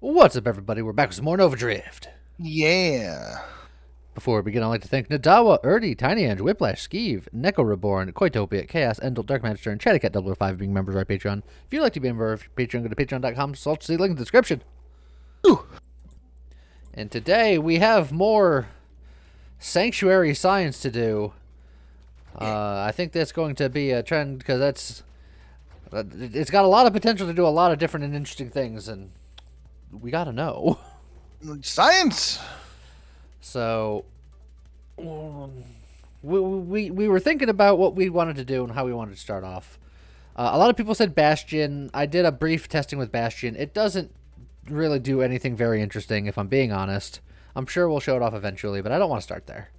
What's up, everybody? We're back with some more Nova Drift. Yeah. Before we begin, I'd like to thank Nadawa, Erdy, Tiny Ange, Whiplash, Skeeve, Neko Reborn, Koitopia, Chaos, Endel, Dark Magister, and Chattycat005 being members of our Patreon. If you'd like to be a member of Patreon, go to patreon.com, see the link in the description. Ooh. And today we have more Sanctuary science to do. I think that's going to be a trend because it's got a lot of potential to do a lot of different and interesting things, and we gotta know. Science. So, we were thinking about what we wanted to do and how we wanted to start off. A lot of people said Bastion. I did a brief testing with Bastion. It doesn't really do anything very interesting, if I'm being honest. I'm sure we'll show it off eventually, but I don't want to start there.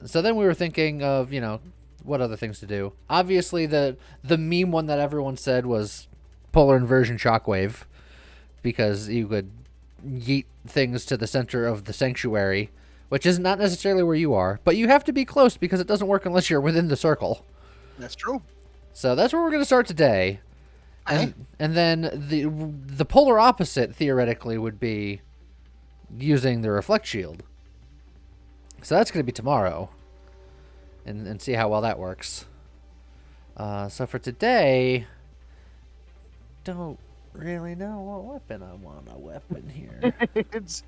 So then we were thinking of, what other things to do. Obviously, the meme one that everyone said was Polar Inversion Shockwave, because you could yeet things to the center of the sanctuary, which is not necessarily where you are, but you have to be close because it doesn't work unless you're within the circle. That's true. So that's where we're going to start today. And then the polar opposite, theoretically, would be using the Reflect Shield. So that's going to be tomorrow. And see how well that works. So for today, don't really know what weapon I want a weapon here. It's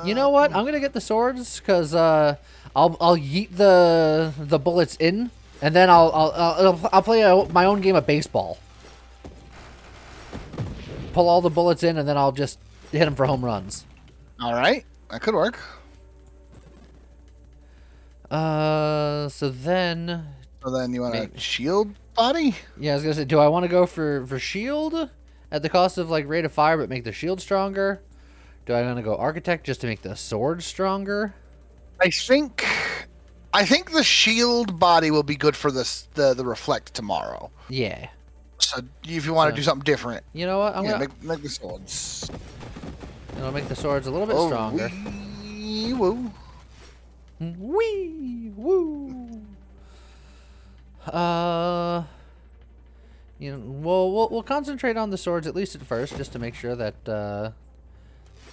you know what? I'm gonna get the swords because I'll yeet the bullets in, and then I'll play my own game of baseball. Pull all the bullets in, and then I'll just hit them for home runs. all right. That could work. So then You want a shield body? yeah, I was gonna say, do I want to go for shield at the cost of like rate of fire, but make the shield stronger? Do I want to go architect just to make the sword stronger? I think the shield body will be good for the reflect tomorrow. Yeah. So if you want to do something different, You know what? I'm gonna make the swords. make the swords a little bit stronger. Wee woo. Wee woo. We'll concentrate on the swords at least at first, just to make sure that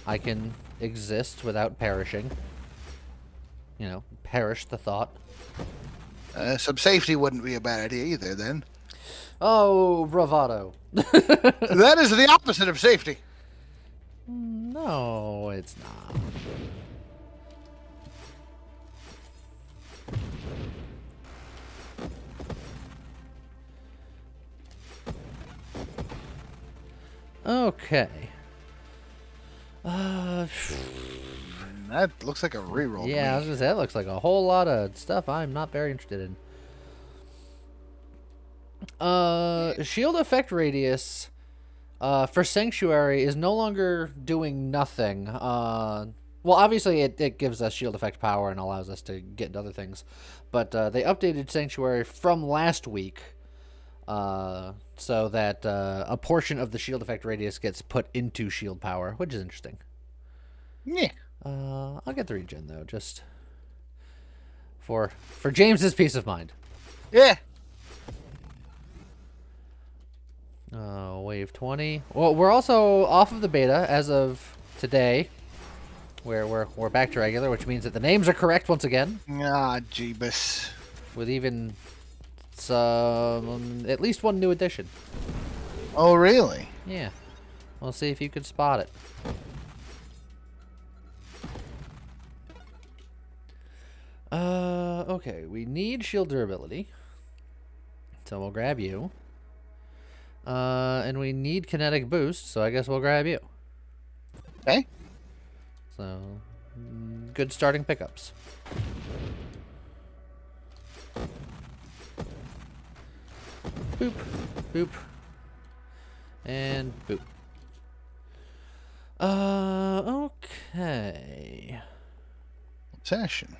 I can exist without perishing. Perish the thought. Some safety wouldn't be a bad idea either. Then Oh, bravado. that is the opposite of safety. No, it's not. Okay. That looks like a reroll. to Yeah, I me. was gonna say, that looks like a whole lot of stuff I'm not very interested in. Shield effect radius for Sanctuary is no longer doing nothing. Well, obviously it gives us shield effect power and allows us to get into other things. But they updated Sanctuary from last week so that a portion of the shield effect radius gets put into shield power, which is interesting. Yeah. I'll get the regen, though, just for James's peace of mind. Yeah. Wave 20. Well, we're also off of the beta as of today. We're back to regular, which means that the names are correct once again. Ah, jeebus. With even some, at least one new addition. Oh, really? Yeah. We'll see if you can spot it. Okay. We need shield durability. So we'll grab you. And we need kinetic boost, so I guess we'll grab you. Okay. So, good starting pickups. Boop, boop, and boop. Okay. Obsession.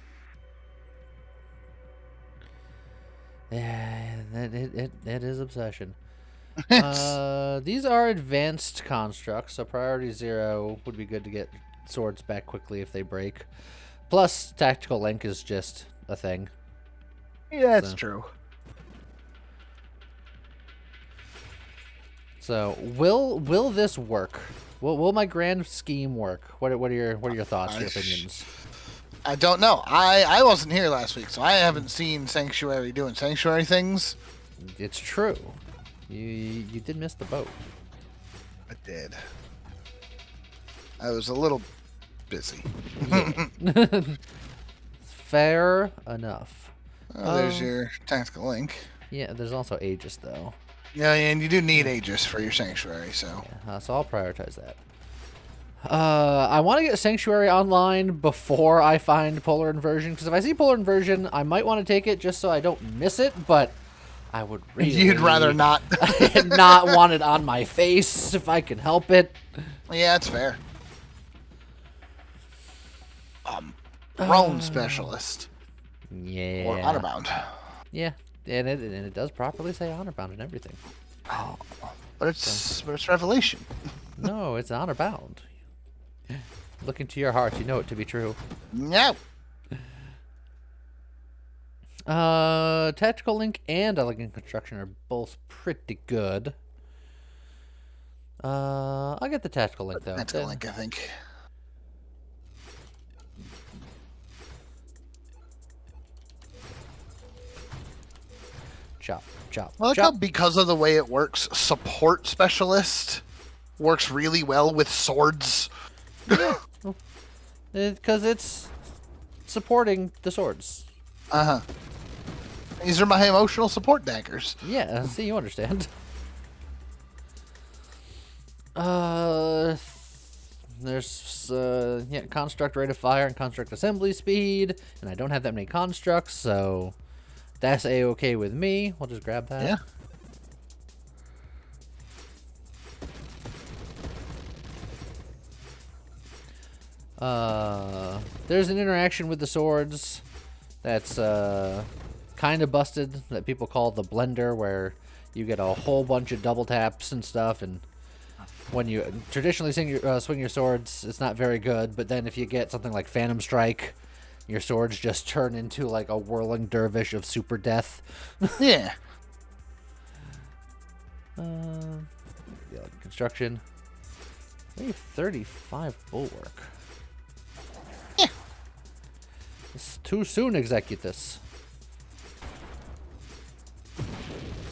Yeah, it is obsession. These are advanced constructs, so priority 0 would be good to get swords back quickly if they break. Plus, tactical link is just a thing. Yeah, that's true. So will this work? Will my grand scheme work? What are your thoughts, your opinions? I don't know. I wasn't here last week, so I haven't seen Sanctuary doing Sanctuary things. It's true. You did miss the boat. I did. I was a little busy. Fair enough. Oh, there's your tactical link. Yeah, there's also Aegis though. Yeah, and you do need Aegis for your Sanctuary, so. Yeah, so I'll prioritize that. I want to get Sanctuary online before I find Polar Inversion, because if I see Polar Inversion, I might want to take it just so I don't miss it, but I would really... You'd rather not. not want it on my face if I can help it. Yeah, that's fair. Prone specialist. Yeah. Or honor-bound. Yeah, and it does properly say honor-bound and everything. Oh, but it's Revelation. No, it's honor-bound. Look into your heart, you know it to be true. No. Tactical Link and Elegant Construction are both pretty good. I'll get the Tactical Link though. Tactical Link, I think. Chop, chop, Well, look chop. how, because of the way it works, support specialist works really well with swords. Because it's supporting the swords. Uh-huh. These are my emotional support daggers. Yeah, see, you understand. There's yeah, construct rate of fire and construct assembly speed, and I don't have that many constructs, so that's a-okay with me. We'll just grab that. Yeah. There's an interaction with the swords that's kind of busted that people call the blender, where you get a whole bunch of double taps and stuff, and when you traditionally swing your swords, it's not very good, but then if you get something like Phantom Strike, your swords just turn into like a whirling dervish of super death. Yeah. Yeah, construction. We have 35 bulwark. Yeah. It's too soon, Executus.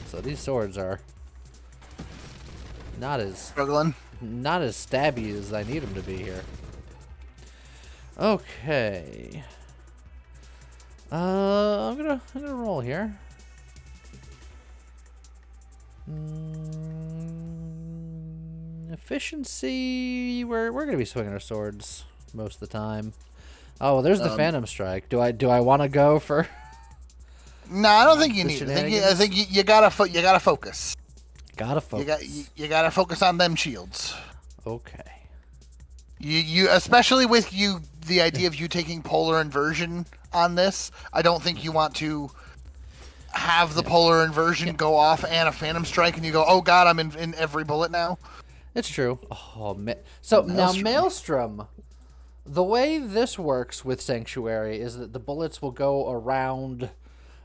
So these swords are not as stabby as I need them to be here. Okay. I'm gonna roll here. Efficiency. We're gonna be swinging our swords most of the time. Oh, well, there's the Phantom Strike. Do I want to go for? No, I don't think you need it. I think you gotta focus. Gotta focus. You gotta focus on them shields. Okay. You especially with the idea of you taking Polar Inversion on this. I don't think you want to have the Polar Inversion go off and a Phantom Strike, and you go, oh god, I'm in every bullet now. It's true. Oh, so now Maelstrom. The way this works with Sanctuary is that the bullets will go around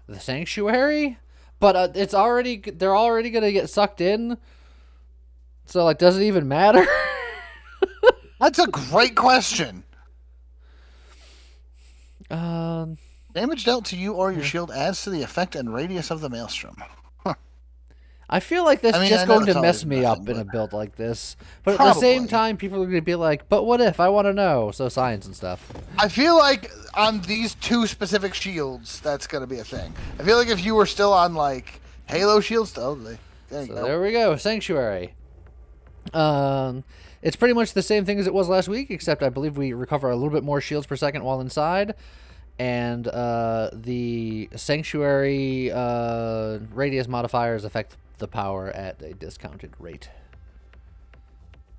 the Sanctuary, but they're already gonna get sucked in. So like, does it even matter? That's a great question. Damage dealt to you or your shield adds to the effect and radius of the Maelstrom. I feel like that's just going to mess me up in a build like this. But at the same time, people are going to be like, but what if? I want to know. So science and stuff. I feel like on these two specific shields, that's going to be a thing. I feel like if you were still on, like, Halo shields, there you go. There we go. Sanctuary. It's pretty much the same thing as it was last week, except I believe we recover a little bit more shields per second while inside. And the Sanctuary radius modifiers affect the power at a discounted rate.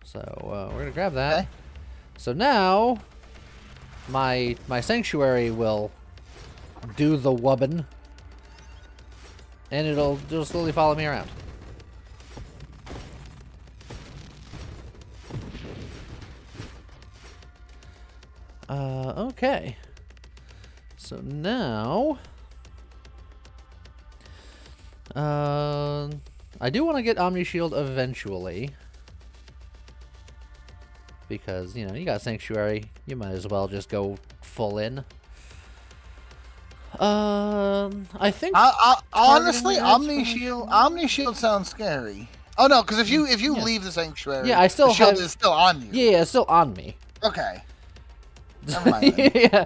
So we're going to grab that. Okay. So now my Sanctuary will do the wubbin, and it'll slowly follow me around. Okay. So now, I do want to get Omni Shield eventually. Because, you know, you got Sanctuary. You might as well just go full in. I think... honestly, Omni Shield sounds scary. Oh, no, because if you leave the Sanctuary, yeah, I still the shield is still on you. Yeah, it's still on me. Okay. Never mind then. Yeah.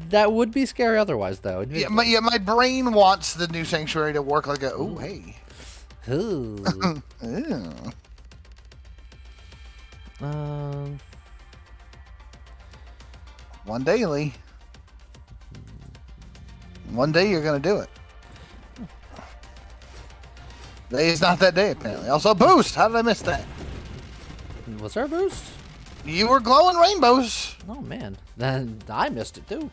That would be scary otherwise, though. Yeah, my brain wants the new Sanctuary to work like a, ooh, hey. Ooh. Ew. One day, Lee. One day you're going to do it. Today's not that day, apparently. Also, boost! How did I miss that? Was there a boost? You were glowing rainbows. Oh, man. Then I missed it, too.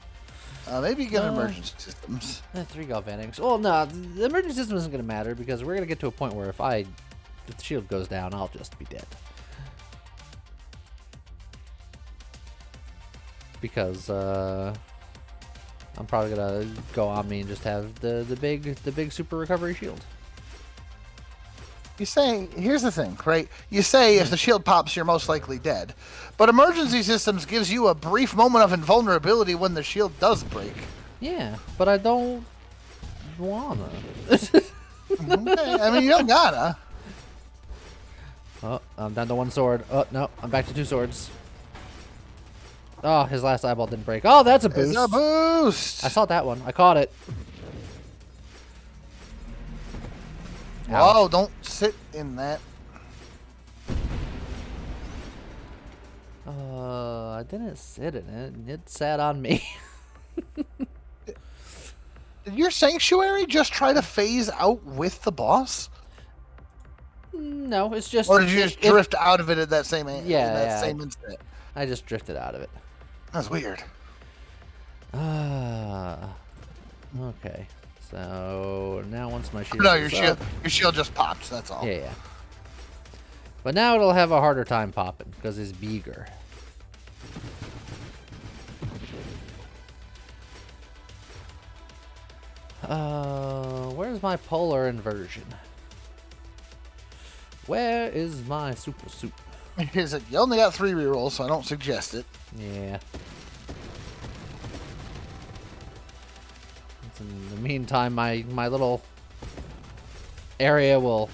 Maybe you get emergency systems. 3 galvanics. Well, no, the emergency system isn't going to matter because we're going to get to a point where if the shield goes down, I'll just be dead. Because, I'm probably going to go on me and just have the big super recovery shield. You say, here's the thing, right? You say if the shield pops, you're most likely dead. But emergency systems gives you a brief moment of invulnerability when the shield does break. Yeah, but I don't wanna. Okay, I mean, you don't gotta. Oh, I'm down to 1 sword. Oh, no, I'm back to 2 swords. Oh, his last eyeball didn't break. Oh, that's a boost. It's a boost. I saw that one. I caught it. Whoa, don't sit in that. I didn't sit in it. It sat on me. Did your Sanctuary just try to phase out with the boss? No, it's just... Or did you just drift out of it at that same same instant? I just drifted out of it. That's weird. Okay. So now once my shield... No, your shield just popped, that's all. Yeah. But now it'll have a harder time popping because it's bigger. Where's my polar inversion? Where is my super soup? Is it? You only got 3 rerolls, so I don't suggest it. Yeah. In the meantime, my little area will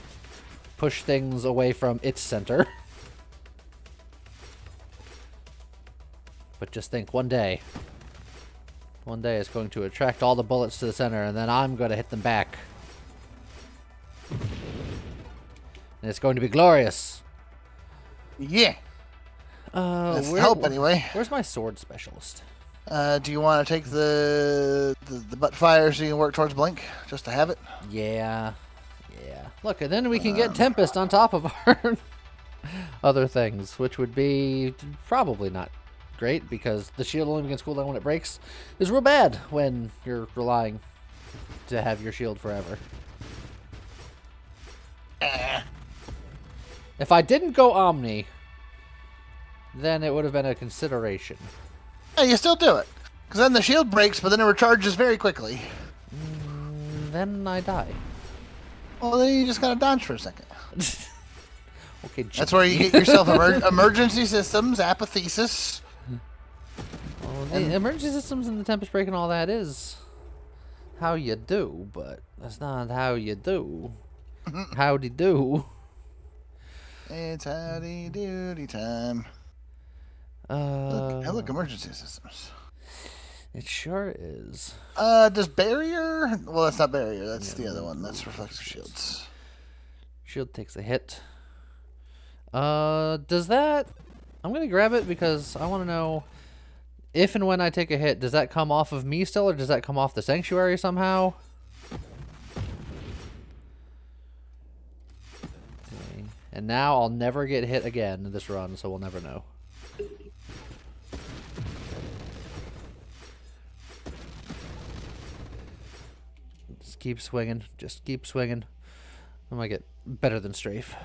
push things away from its center. But just think, one day it's going to attract all the bullets to the center, and then I'm going to hit them back. And it's going to be glorious. Yeah. Let's help anyway. Where's my sword specialist? Do you want to take the butt fire so you can work towards Blink, just to have it? Yeah. Look, and then we can get Tempest on top of our other things, which would be probably not great because the shield only begins cooldown when it breaks. Is real bad when you're relying to have your shield forever. If I didn't go Omni, then it would have been a consideration. Yeah, you still do it. Because then the shield breaks, but then it recharges very quickly. Then I die. Well, then you just gotta dodge for a second. Okay, that's where you get yourself emergency systems, apathesis. Well, the emergency systems and the Tempest Break and all that is how you do, but that's not how you do. Howdy do. It's howdy doody time. Look, emergency systems. It sure is. Does barrier? Well, that's not barrier. That's the other one. That's reflective shields. Shield takes a hit. Does that... I'm gonna grab it because I want to know if and when I take a hit, does that come off of me still, or does that come off the Sanctuary somehow? Okay. And now I'll never get hit again in this run, so we'll never know. Just keep swinging. Just keep swinging. I might get better than strafe.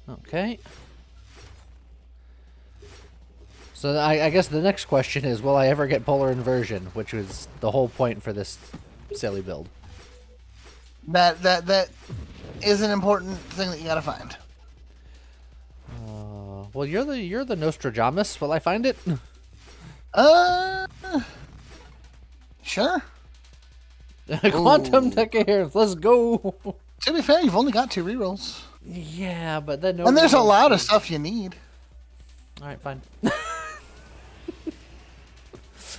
Okay. So I guess the next question is, will I ever get polar inversion, which was the whole point for this silly build. That is an important thing that you gotta find. Well, you're the Nostradamus. Will I find it? Sure. Quantum decoherence. Let's go. To be fair, you've only got 2 rerolls. Yeah, but then and there's a lot of stuff you need. All right, fine.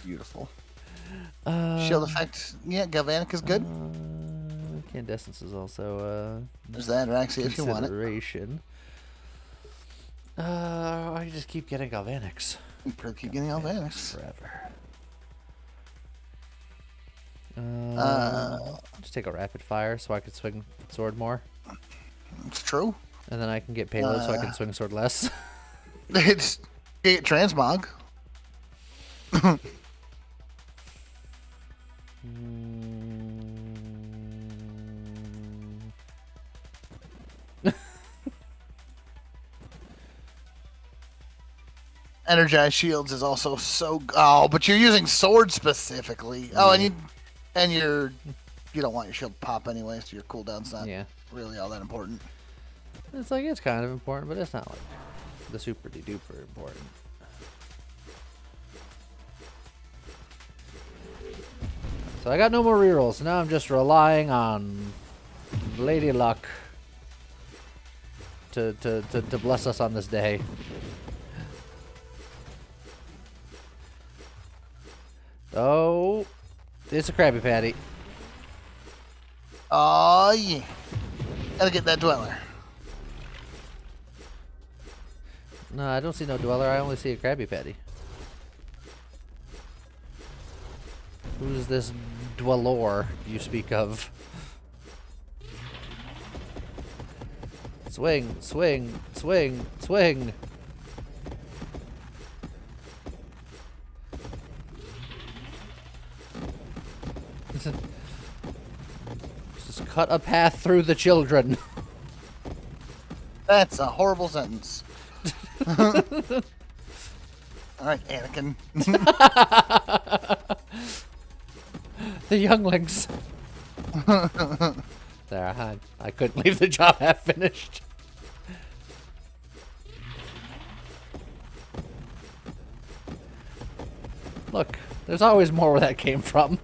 Beautiful. Shield effect. Yeah, Galvanic is good. Incandescence is also there's that, or actually, if you want it. Consideration. I just keep getting Galvanics. You keep getting Galvanics forever. Just take a rapid fire so I can swing sword more. It's true. And then I can get payload so I can swing sword less. It's transmog. Energized shields is also so. Oh, but you're using sword specifically. Oh, and you don't want your shield to pop anyway, so your cooldown's not really all that important. It's kind of important, but it's not like the super duper important. So I got no more rerolls. Now I'm just relying on Lady Luck to bless us on this day. Oh, it's a Krabby Patty. Oh, yeah. Gotta get that Dweller. No, I don't see no Dweller. I only see a Krabby Patty. Who's this Dwellor you speak of? Swing, swing, swing, swing. Just cut a path through the children. That's a horrible sentence. Alright, Anakin. The younglings. There, I couldn't leave the job half finished. Look, there's always more where that came from.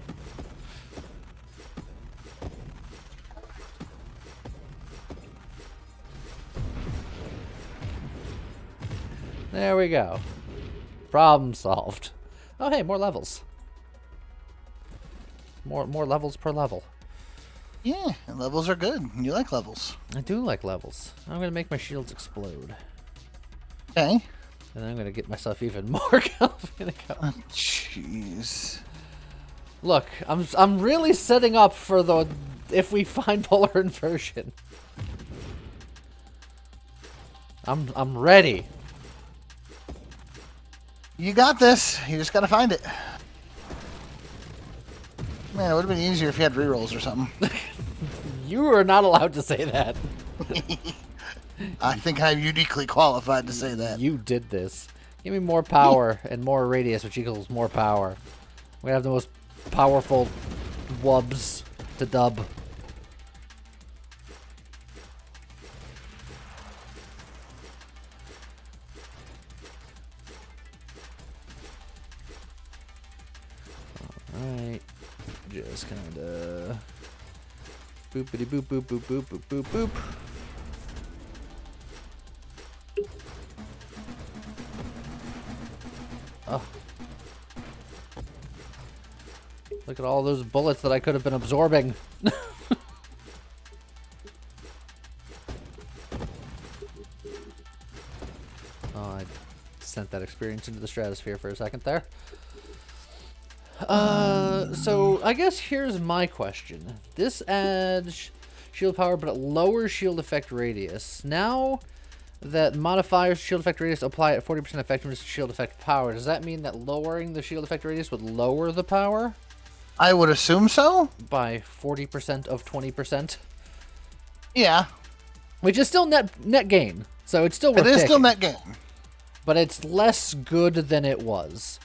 There we go. Problem solved. Oh, hey, more levels. More levels per level. Yeah, and levels are good. You like levels. I do like levels. I'm gonna make my shields explode. Okay. And I'm gonna get myself even more galvanic. Oh, jeez. Look, I'm really setting up for the if we find polar inversion. I'm ready. You got this. You just gotta find it. Man, it would have been easier if you had rerolls or something. You are not allowed to say that. I think I'm uniquely qualified to say that. You did this. Give me more power and more radius, which equals more power. We have the most powerful wubs to dub. Alright. Just kinda boopity boop boop boop boop boop boop boop. Oh. Look at all those bullets that I could have been absorbing. Oh, I sent that experience into the stratosphere for a second there. So I guess here's my question. This adds shield power, but it lowers shield effect radius. Now that modifiers shield effect radius apply at 40% effectiveness to shield effect power, does that mean that lowering the shield effect radius would lower the power? I would assume so. By 40% of 20%? Yeah. Which is still net gain, so it's still worth It is taking. still net gain. but it's less good than it was.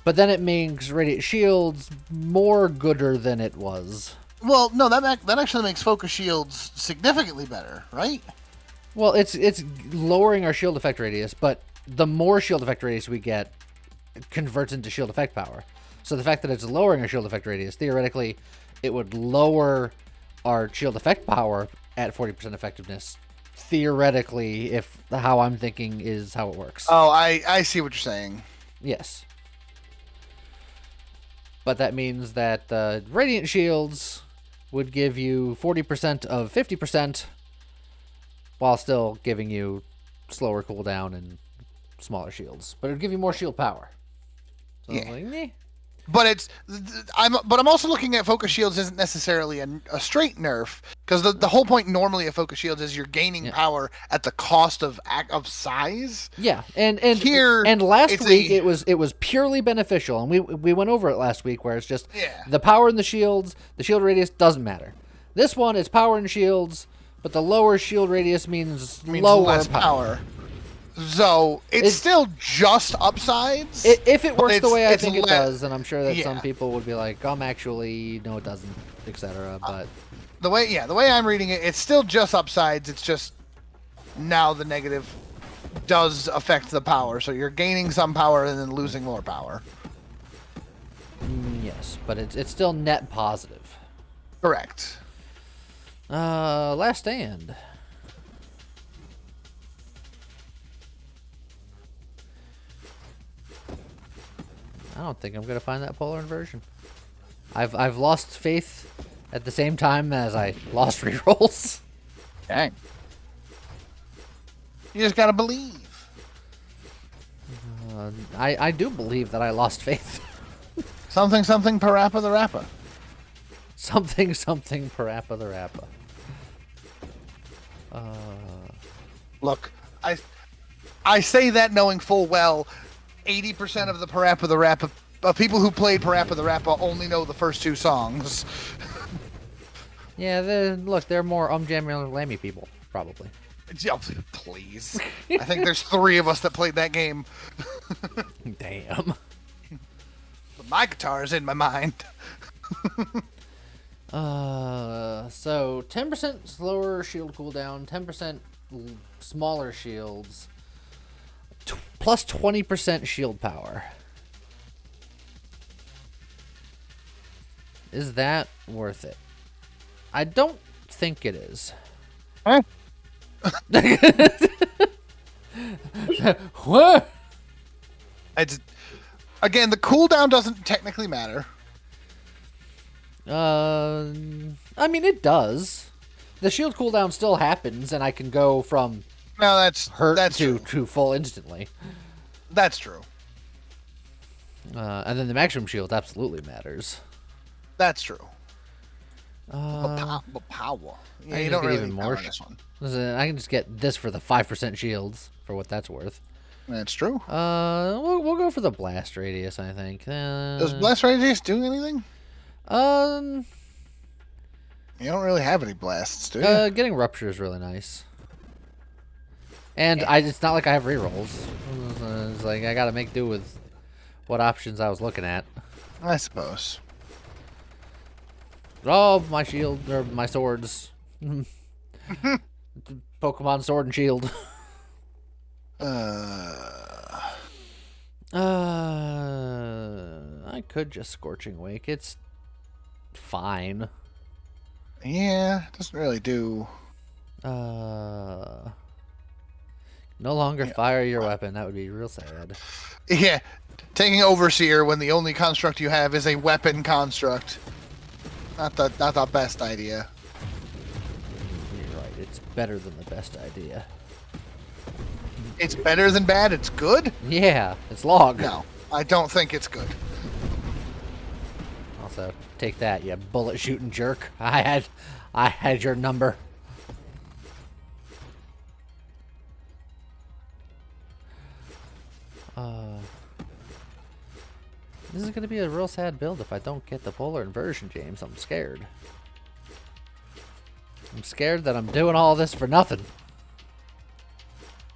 But then it makes Radiant Shields more gooder than it was. Well, no, that actually makes Focus Shields significantly better, right? Well, it's lowering our shield effect radius, but the more shield effect radius we get converts into shield effect power. So the fact that it's lowering our shield effect radius, theoretically, it would lower our shield effect power at 40% effectiveness. Theoretically, if how I'm thinking is how it works. Oh, I see what you're saying. Yes. But that means that Radiant Shields would give you 40% of 50% while still giving you slower cooldown and smaller shields. But it would give you more shield power. So Yeah. I'm like, But I'm also looking at Focus Shields isn't necessarily a straight nerf, because the whole point normally of Focus Shields is you're gaining power at the cost of size. Yeah, and Here, last week it was purely beneficial, and we went over it last week where it's just the power in the shields, the shield radius doesn't matter. This one is power and shields, but the lower shield radius means lower less power. So it's still just upsides. If it works the way I think it less, does, and I'm sure that some people would be like, actually, no, it doesn't, etc. But the way I'm reading it, it's still just upsides. It's just now the negative does affect the power, so you're gaining some power and then losing more power. Yes, but it's still net positive. Correct. Last Stand. I don't think I'm gonna find that polar inversion. I've lost faith at the same time as I lost rerolls. Dang. You just gotta believe. I do believe that I lost faith. Something Parappa the Rappa. Something Parappa the Rappa. Look, I say that knowing full well 80% of the Parappa the Rappa people who played Parappa the Rappa only know the first two songs. Yeah, they're more Jammy Lammy people, probably. Please. I think there's 3 of us that played that game. Damn. But my guitar is in my mind. So 10% slower shield cooldown, 10% smaller shields, plus 20% shield power. Is that worth it? I don't think it is. Huh? What? Again, the cooldown doesn't technically matter. I mean, it does. The shield cooldown still happens, and I can go from that's to full instantly. That's true. And then the maximum shield absolutely matters. That's true. But power. Yeah, you don't really even more this one. Listen, I can just get this for the 5% shields for what that's worth. That's true. We'll go for the blast radius, I think. Does blast radius do anything? You don't really have any blasts, do you? Getting rupture is really nice. And it's not like I have rerolls. It's like I gotta make do with what options I was looking at. I suppose. Oh, my shield, or my swords. Pokemon Sword and Shield. I could just Scorching Wake. It's fine. Yeah, it doesn't really do. No longer fire your weapon. That would be real sad. Yeah, taking Overseer when the only construct you have is a weapon construct. Not the best idea. You're right. It's better than the best idea. It's better than bad. It's good. Yeah, it's log. No, I don't think it's good. Also, take that, you bullet shooting jerk. I had your number. This is going to be a real sad build if I don't get the polar inversion, James. I'm scared. I'm scared that I'm doing all this for nothing.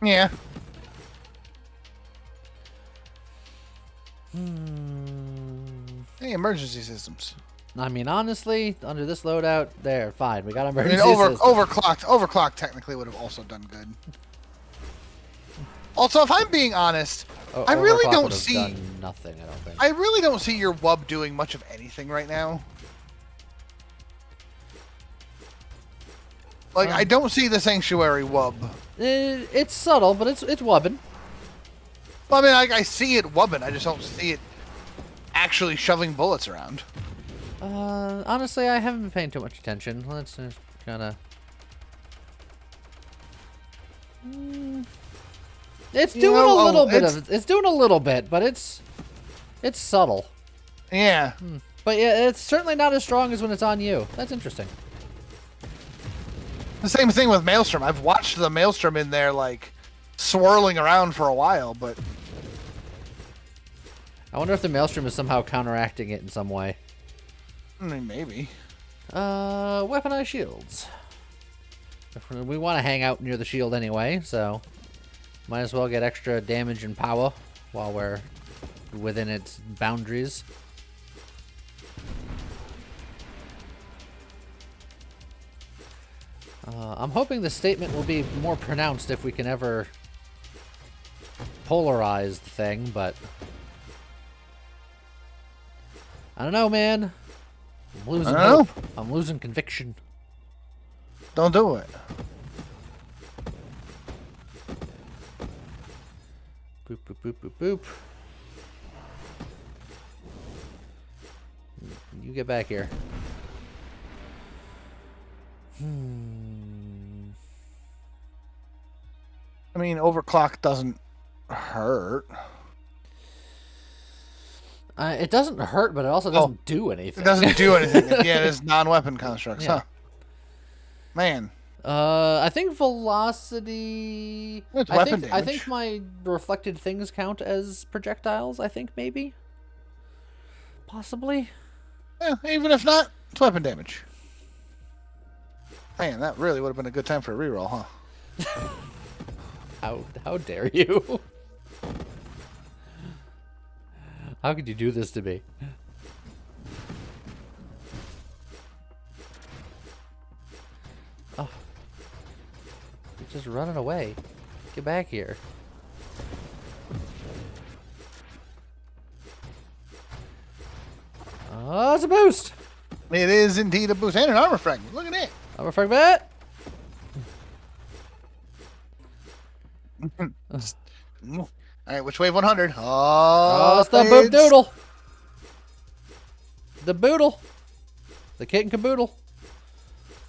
Yeah. Hey, emergency systems. I mean, honestly, under this loadout, there, fine. We got I emergency mean, systems. overclocked technically would have also done good. Also, if I'm being honest, I really Overclock don't would have see done nothing, I don't think. I really don't see your wub doing much of anything right now. Like, I don't see the sanctuary wub. It's subtle, but it's wubbing. Well, I mean, I see it wubbing. I just don't see it actually shoving bullets around. Honestly, I haven't been paying too much attention. Let's just kind of... It's doing a little bit of... It's doing a little bit, but it's subtle. Yeah. But yeah, it's certainly not as strong as when it's on you. That's interesting. The same thing with Maelstrom. I've watched the Maelstrom in there, like, swirling around for a while, but... I wonder if the Maelstrom is somehow counteracting it in some way. I mean, maybe. Weaponized shields. We want to hang out near the shield anyway, so might as well get extra damage and power while we're within its boundaries. I'm hoping the statement will be more pronounced if we can ever polarize the thing, but I don't know, man. I'm losing hope. I'm losing conviction. Don't do it. Boop, boop, boop, boop, boop. You get back here. I mean, overclock doesn't hurt. It doesn't hurt, but it also doesn't do anything. It doesn't do anything. Yeah, it is non-weapon constructs, Yeah. huh? Man. I think velocity... It's weapon damage. I think my reflected things count as projectiles, I think, maybe? Possibly? Yeah, even if not, it's weapon damage. Man, that really would have been a good time for a reroll, huh? How dare you? How could you do this to me? Oh. You're just running away. Get back here. Oh, it's a boost! It is indeed a boost. And an armor fragment. Look at it. Armor fragment! Alright, which wave 100? Oh, it's the boop doodle! The boodle! The kit and caboodle!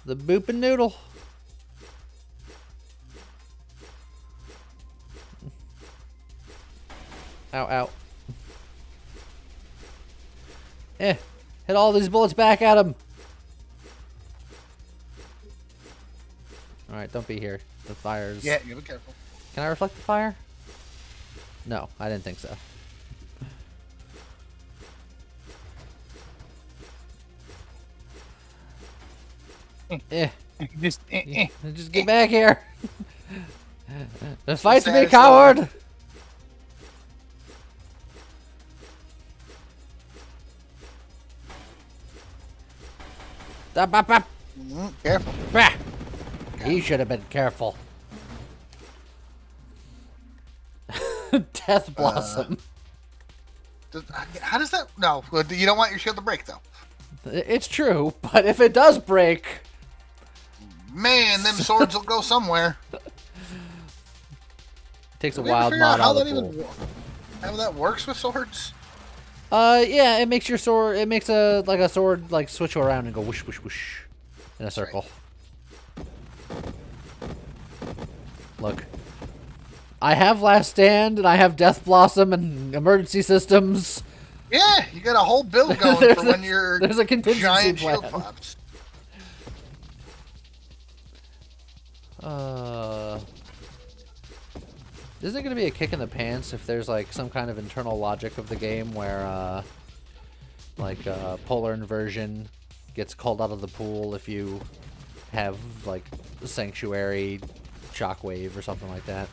The boop and noodle! Ow, ow. Hit all these bullets back at him! Alright, don't be here. The fire's... Yeah, you be careful. Can I reflect the fire? No, I didn't think so. Just get back here. Just fight to me, coward. Careful. Bah. He should have been careful. Death Blossom. How does that... No, you don't want your shield to break, though. It's true, but if it does break... Man, them swords will go somewhere. It takes a wild mod out of the pool. How that works with swords? Yeah, it makes your sword... It makes a sword, like, switch around and go whoosh, whoosh, whoosh. In a circle. Look. I have Last Stand, and I have Death Blossom and emergency systems. Yeah, you got a whole build going for when your there's a contingency giant plan. shield pops. Isn't it going to be a kick in the pants if there's, like, some kind of internal logic of the game where, polar inversion gets called out of the pool if you have, like, Sanctuary, Shockwave, or something like that?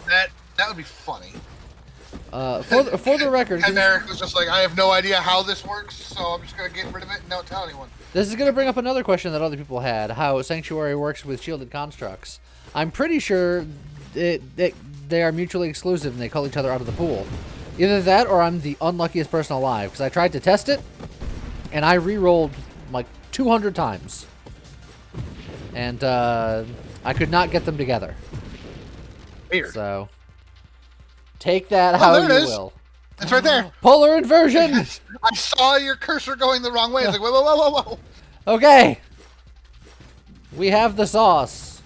That would be funny. For the record, 'cause And Eric was just like, I have no idea how this works, so I'm just gonna get rid of it and don't tell anyone. this is going to bring up another question that other people had: how Sanctuary works with shielded constructs. I'm pretty sure they are mutually exclusive and they call each other out of the pool. Either that, or I'm the unluckiest person alive because I tried to test it, and I re-rolled like 200 times, and I could not get them together. Weird. So take that how there you it is. will. It's right there. Polar inversion. I saw your cursor going the wrong way. I was like, whoa, whoa, whoa, whoa, whoa. Okay. We have the sauce.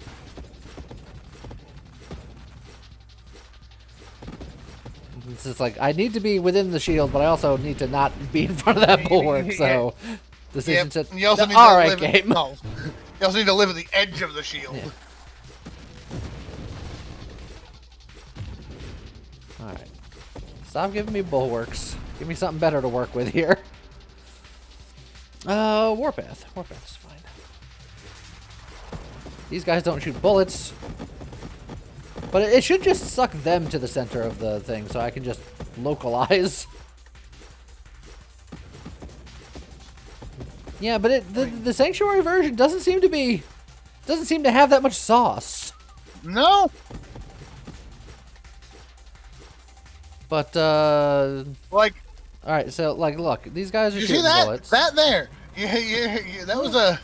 It's just like, I need to be within the shield, but I also need to not be in front of that bulwark, so... Decision set. You also need All to right, live game. No. You also need to live at the edge of the shield. Yeah. Alright. Stop giving me bulwarks. Give me something better to work with here. Warpath. Warpath is fine. These guys don't shoot bullets. But it should just suck them to the center of the thing so I can just localize. Yeah, but the Sanctuary version doesn't seem to have that much sauce. No. But Like, all right, so like, look, these guys are you shooting see that? bullets. That there. Yeah, that was a.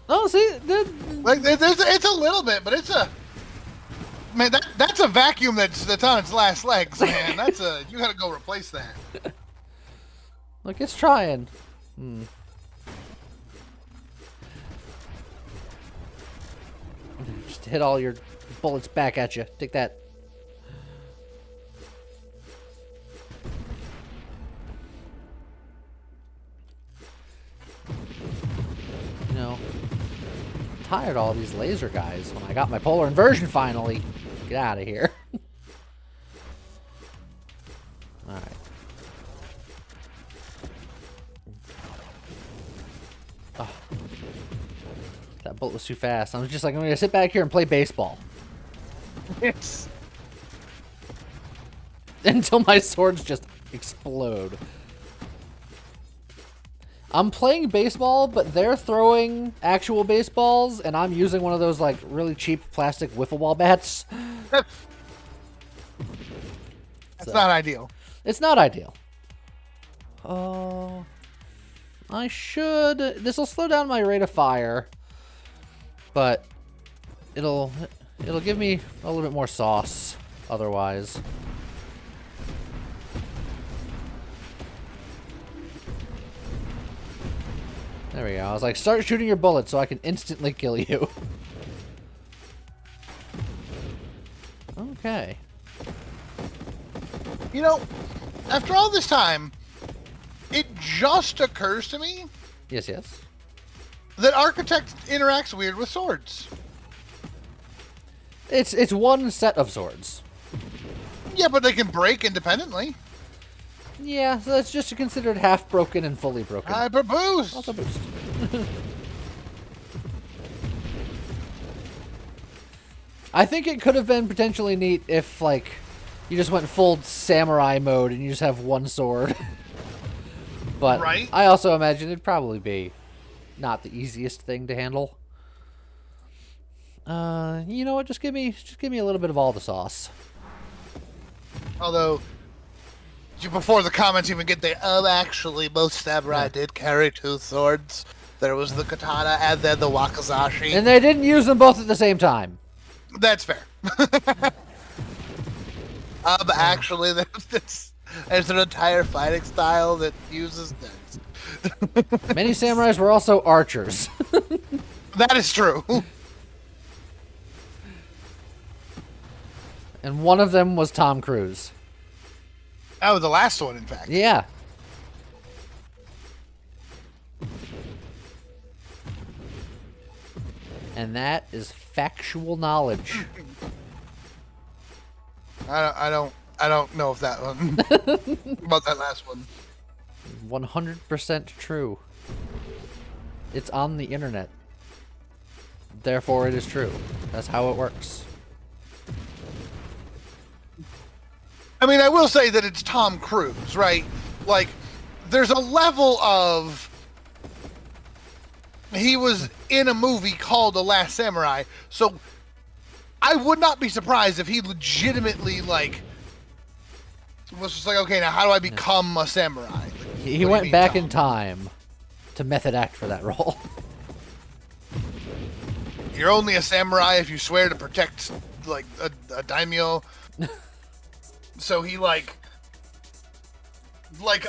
Oh, see, Like, it's a little bit, but it's a. Man, that's a vacuum that's on its last legs, man. You gotta go replace that. look, it's trying. Just hit all your bullets back at you. Take that. You know, I'm tired of all these laser guys. When I got my polar inversion finally, get out of here. All right. Oh. That bullet was too fast. I was just like, I'm gonna sit back here and play baseball It's. until my swords just explode. I'm playing baseball, but they're throwing actual baseballs, and I'm using one of those like really cheap plastic wiffle ball bats. That's not ideal. It's not ideal. Oh, I should. This will slow down my rate of fire, but it'll give me a little bit more sauce otherwise. There we go. I was like, start shooting your bullets so I can instantly kill you. Okay. You know, after all this time, it just occurs to me Yes, yes. that Architect interacts weird with swords. It's one set of swords. Yeah, but they can break independently. Yeah, so that's just considered half broken and fully broken. Hyper boost. Also boost. I think it could have been potentially neat if, like, you just went full samurai mode and you just have one sword. But Right. I also imagine it'd probably be not the easiest thing to handle. You know what? Just give me a little bit of all the sauce. Although, before the comments even get there, actually, most samurai did carry two swords. There was the katana and then the wakizashi. And they didn't use them both at the same time. That's fair. Actually, there's an entire fighting style that uses this. Many samurais were also archers. That is true. And one of them was Tom Cruise. That was the last one, in fact. Yeah. And that is factual knowledge. I don't know if that one about that last one. 100% true. It's on the internet. Therefore, it is true. That's how it works. I mean, I will say that it's Tom Cruise, right? Like, there's a level of... He was in a movie called The Last Samurai, so I would not be surprised if he legitimately, like, was just like, okay, now how do I become a samurai? Like, He went back in time to method act for that role. You're only a samurai if you swear to protect, like, a daimyo. So he, like,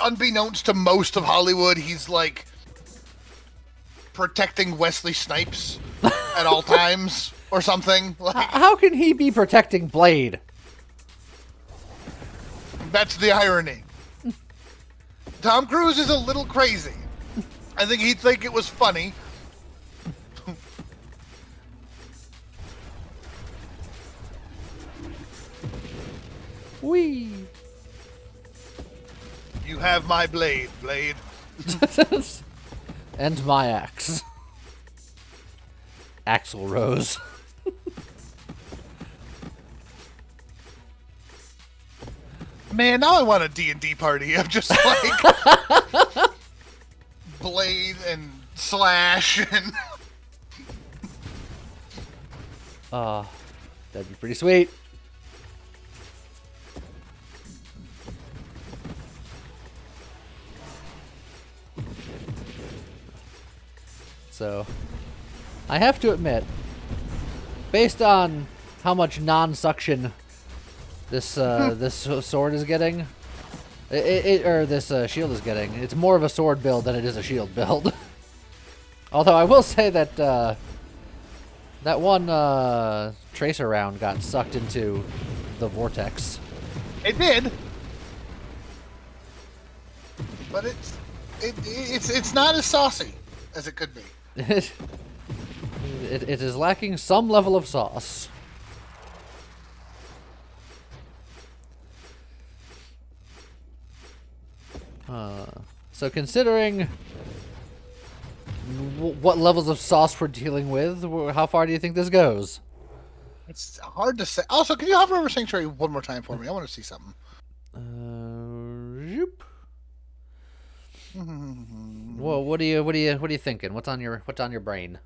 unbeknownst to most of Hollywood, he's, like, protecting Wesley Snipes at all times or something. Like, how can he be protecting Blade? That's the irony. Tom Cruise is a little crazy. I think he'd think it was funny. Whee! You have my blade, Blade. And my axe. Axl Rose. Man, now I want a D&D party of just like Blade and Slash and That'd be pretty sweet. So, I have to admit, based on how much non-suction this this sword is getting, this shield is getting, it's more of a sword build than it is a shield build. Although I will say that that one tracer round got sucked into the vortex. it did. But it's not as saucy as it could be. It is lacking some level of sauce. So considering what levels of sauce we're dealing with, how far do you think this goes? It's hard to say. Also, can you hover over Sanctuary one more time for me? I want to see something. Zoop. Well, what are you thinking? What's on your brain?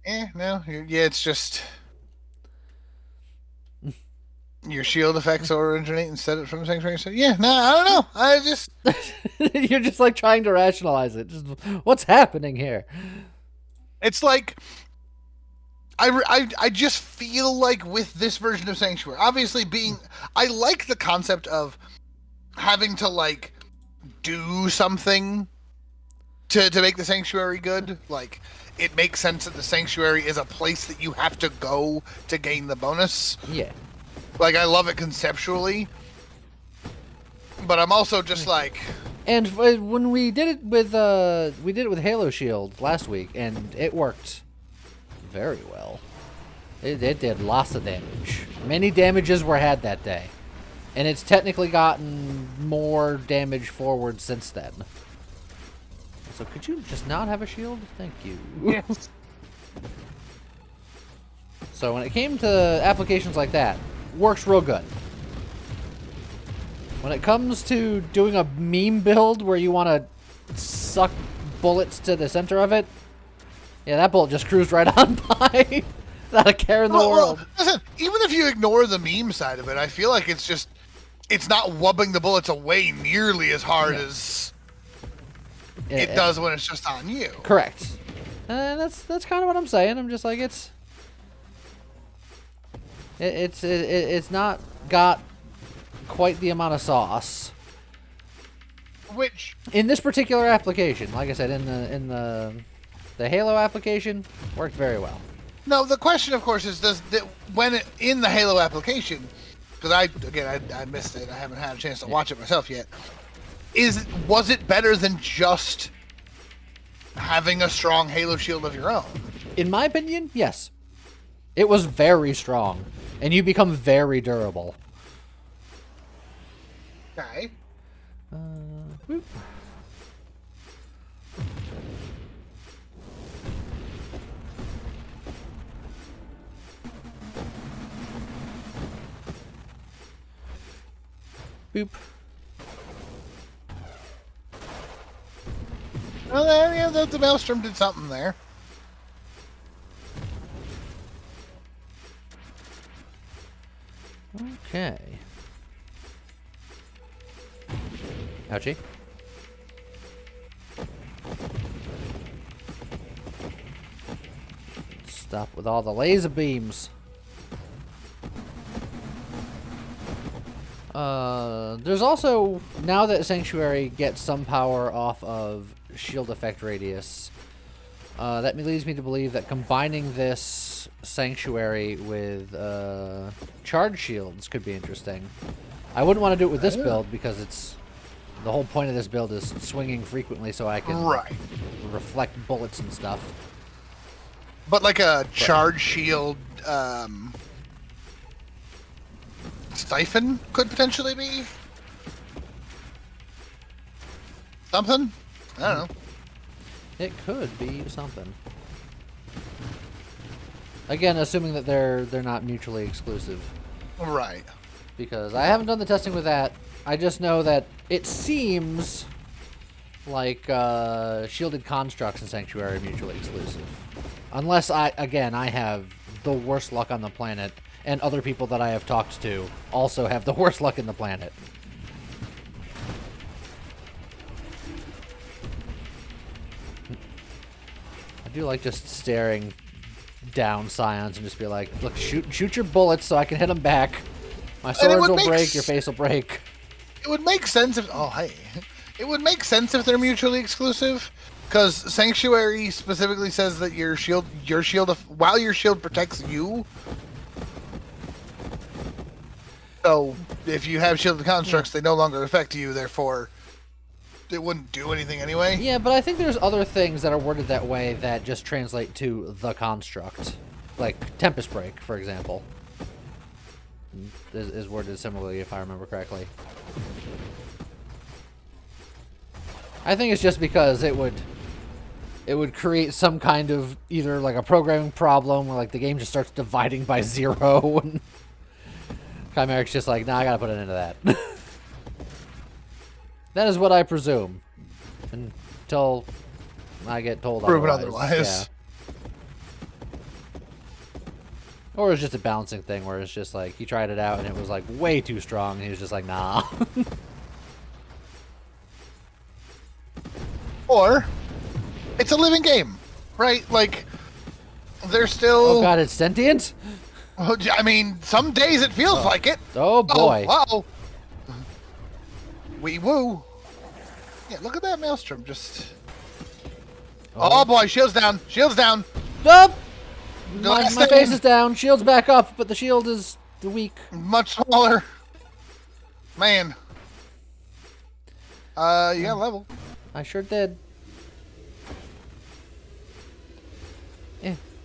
No, yeah, it's just your shield effects originate instead from Sanctuary. So yeah, no, I don't know. I just you're just like trying to rationalize it. Just what's happening here? It's like I just feel like with this version of Sanctuary, obviously I like the concept of having to like do something to make the Sanctuary good. Like, it makes sense that the Sanctuary is a place that you have to go to gain the bonus. Yeah. Like, I love it conceptually, but I'm also just like... And when we did it with Halo Shield last week, and it worked very well. It did lots of damage. Many damages were had that day. And it's technically gotten more damage forward since then. So could you just not have a shield? Thank you. Yes. So when it came to applications like that, works real good. When it comes to doing a meme build where you want to suck bullets to the center of it, yeah, that bullet just cruised right on by. Not a care in the world. Well, listen, even if you ignore the meme side of it, I feel like it's not wubbing the bullets away nearly as hard as it does when it's just on you. Correct. That's kind of what I'm saying. I'm just like it's not got quite the amount of sauce. Which in this particular application, like I said, in the Halo application, worked very well. No, the question, of course, is in the Halo application, because I missed it. I haven't had a chance to watch it myself yet. Was it better than just having a strong Halo shield of your own? In my opinion, yes. It was very strong, and you become very durable. Okay. Whoop. Boop. Well, yeah, the Maelstrom did something there. Okay. Ouchie. Stop with all the laser beams. There's also, now that Sanctuary gets some power off of shield effect radius, that leads me to believe that combining this Sanctuary with charge shields could be interesting. I wouldn't want to do it with this build because it's the whole point of this build is swinging frequently so I can reflect bullets and stuff. But like a charge shield siphon could potentially be something. I don't know. It could be something. Again, assuming that they're not mutually exclusive. Right. Because I haven't done the testing with that. I just know that it seems like shielded constructs and Sanctuary are mutually exclusive. Unless I have the worst luck on the planet, and other people that I have talked to also have the worst luck in the planet. I do like just staring down Scions and just be like, look, shoot your bullets so I can hit them back. My swords will break, your face will break. It would make sense if... Oh, hey. It would make sense if they're mutually exclusive, because Sanctuary specifically says that your shield, while your shield protects you. So, if you have shielded constructs, they no longer affect you, therefore, it wouldn't do anything anyway. Yeah, but I think there's other things that are worded that way that just translate to the construct. Like Tempest Break, for example. Is worded similarly, if I remember correctly. I think it's just because it would create some kind of either like a programming problem where like the game just starts dividing by 0 and Chimeric's just like, nah, I gotta put it into that. That is what I presume. Until I get told Proven otherwise. Yeah. Or it's just a balancing thing where it's just like, he tried it out and it was like way too strong and he was just like, nah. Or, it's a living game, right? Like, they're still... Oh god, it's sentient? I mean, some days it feels like it. Oh boy. Oh, wow. Wee woo. Yeah, look at that Maelstrom. Just. Oh boy, shield's down. Shield's down. Nope. My face is down. Shield's back up, but the shield is weak. Much smaller. Man. You got level. I sure did.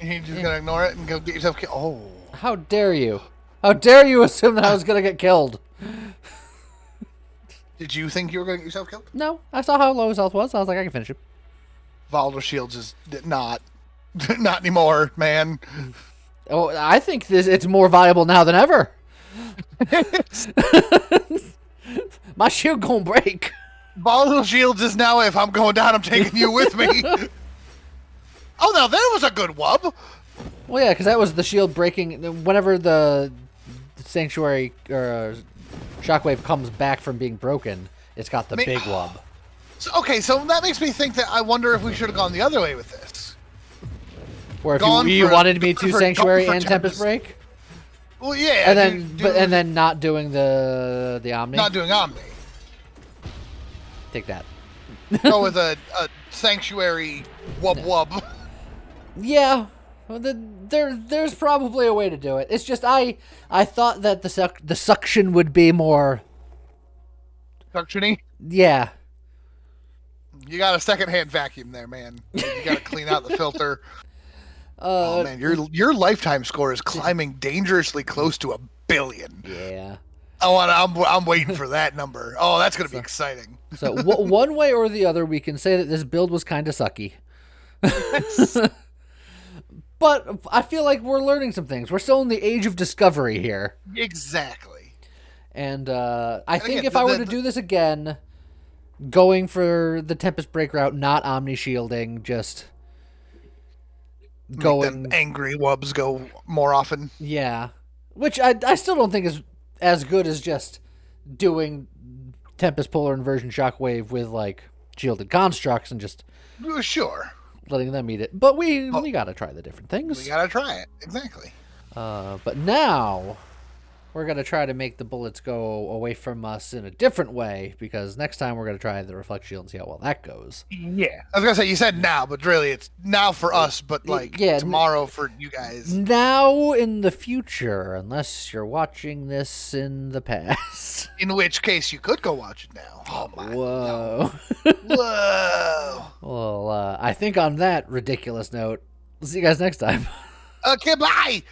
You're just gonna ignore it and go get yourself killed. Oh. How dare you? How dare you assume that I was gonna get killed? Did you think you were gonna get yourself killed? No, I saw how low his health was. I was like, I can finish him. Volatile Shields is not. Not anymore, man. Oh, I think it's more valuable now than ever. My shield gonna break. Volatile Shields is now, if I'm going down, I'm taking you with me. Oh, now that was a good wub. Well, yeah, because that was the shield breaking. Whenever the Sanctuary or Shockwave comes back from being broken, it's got the big wub. So, okay, so that makes me think that I wonder if we should have gone the other way with this. Or if you wanted me to Sanctuary and Tempest Break? Well, yeah. And then not doing the Omni? Not doing Omni. Take that. Go with a Sanctuary wub. Yeah. There's probably a way to do it. It's just I thought that the suction would be more suctiony. Yeah. You got a secondhand vacuum there, man. You got to clean out the filter. Oh man, your lifetime score is climbing dangerously close to 1 billion. Yeah. I'm waiting for that number. Oh, that's gonna be exciting. So one way or the other, we can say that this build was kind of sucky. But I feel like we're learning some things. We're still in the age of discovery here. Exactly. And I think again, if I were to do this again, going for the Tempest Break route, not Omni Shielding, just going Make them angry wubs go more often. Yeah. Which I still don't think is as good as just doing Tempest Polar Inversion Shockwave with like shielded constructs and just Sure. letting them eat it. But we gotta try the different things. We gotta try it. Exactly. But now we're gonna try to make the bullets go away from us in a different way, because next time we're gonna try the reflect shield and see how well that goes. Yeah. I was gonna say, you said now, but really it's now for us, but like tomorrow for you guys. Now in the future, unless you're watching this in the past. In which case you could go watch it now. Oh my. Whoa. Whoa. Well, I think on that ridiculous note, we'll see you guys next time. Okay, bye.